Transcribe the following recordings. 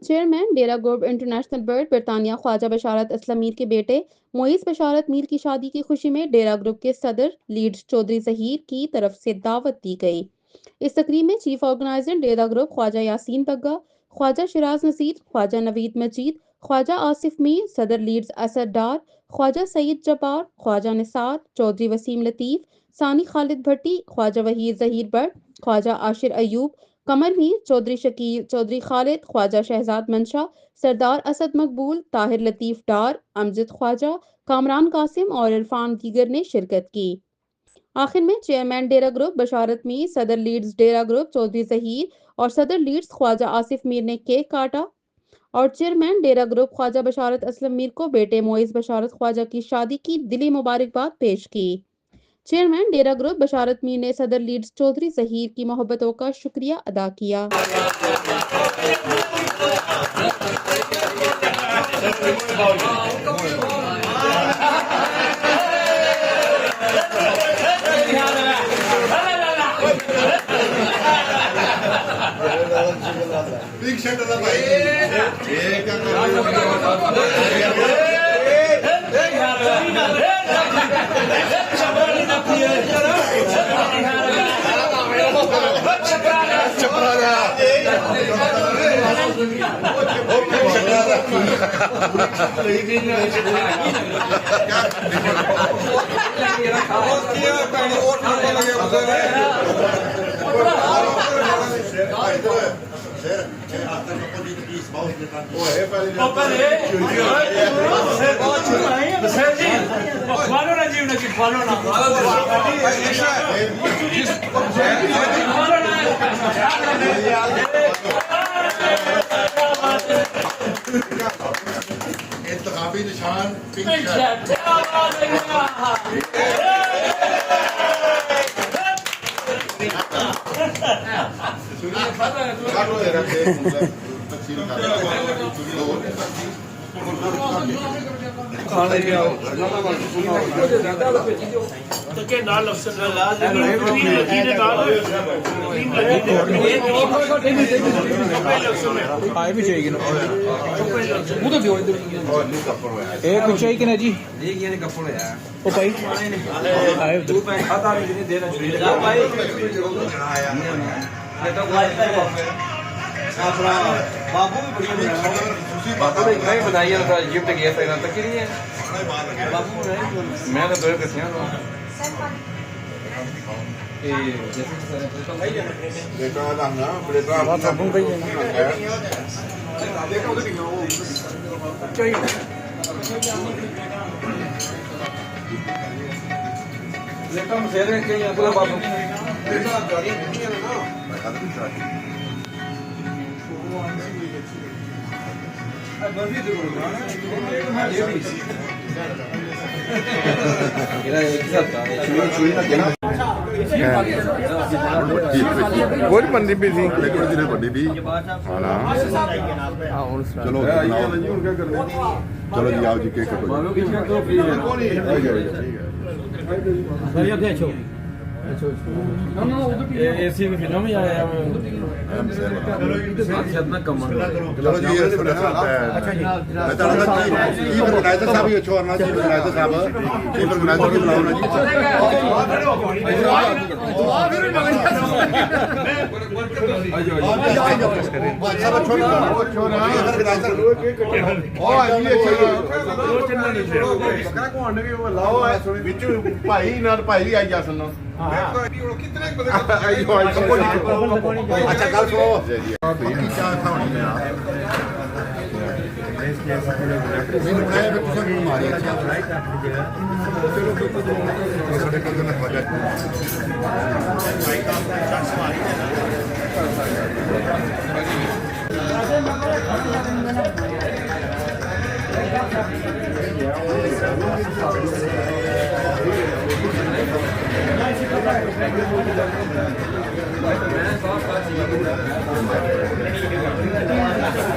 Chairman ڈیرا group international bird برطانیہ خواجہ بشارت اسلم میر کے بیٹے معیز بشارت میر کی شادی کی خوشی میں ڈیرا گروپ کے صدر لیڈز چودھری ظہیر کی طرف سے دعوت دی گئی۔ اس تقریب میں چیف آرگنائزر ڈیرا گروپ خواجہ یاسین بگا، خواجہ شراز نصیر، خواجہ نوید مجید، خواجہ آصف میر، صدر لیڈز اسد ڈار، خواجہ سعید جبار، خواجہ نثار، چودھری وسیم لطیف، ثانی خالد بھٹی، خواجہ وحید ظہیر بٹ، خواجہ عاشر ایوب، قمر میر، چودھری شکیل، چودھری خالد، خواجہ شہزاد منشا، سردار اسد مقبول، طاہر لطیف ڈار، امجد خواجہ، کامران قاسم اور عرفان دیگر نے شرکت کی۔ آخر میں چیئرمین ڈیرا گروپ بشارت میر، صدر لیڈز ڈیرا گروپ چودھری ظہیر اور صدر لیڈز خواجہ آصف میر نے کیک کاٹا اور چیئرمین ڈیرا گروپ خواجہ بشارت اسلم میر کو بیٹے معیز بشارت خواجہ کی شادی کی دلی مبارکباد پیش کی۔ چیئرمین ڈیرا گروپ بشارت میر نے صدر لیڈز چودھری ظہیر کی محبتوں کا شکریہ ادا کیا۔ انتخابی نشان کوئی بندی بھی تھی بڑی بھی چلو چلو جی آؤ جی کیک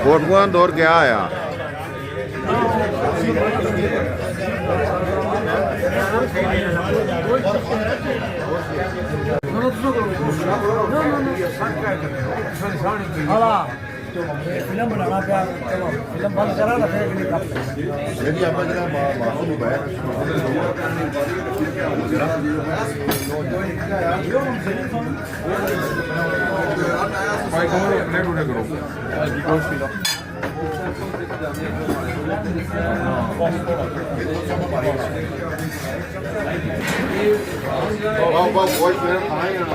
ووٹ دور کیا آیا ਫਿਲਮ ਬਣਾਉਣਾ ਪਿਆ ਚਲੋ ਫਿਲਮ ਬੰਦ ਕਰਾ ਨਾ ਫਿਰ ਅਗਲੀ ਕੱਪ ਇਹ ਵੀ ਆਪਾਂ ਜਿਹੜਾ ਬਾਹਰੋਂ ਨੂੰ ਬੈਠ ਭਾਈ ਕੋਲ ਆਪਣੇ ਰੂੜੇ ਕਰੋ ਬਹੁਤ ਬਹੁਤ ਫਿਰ ਆਏਗਾ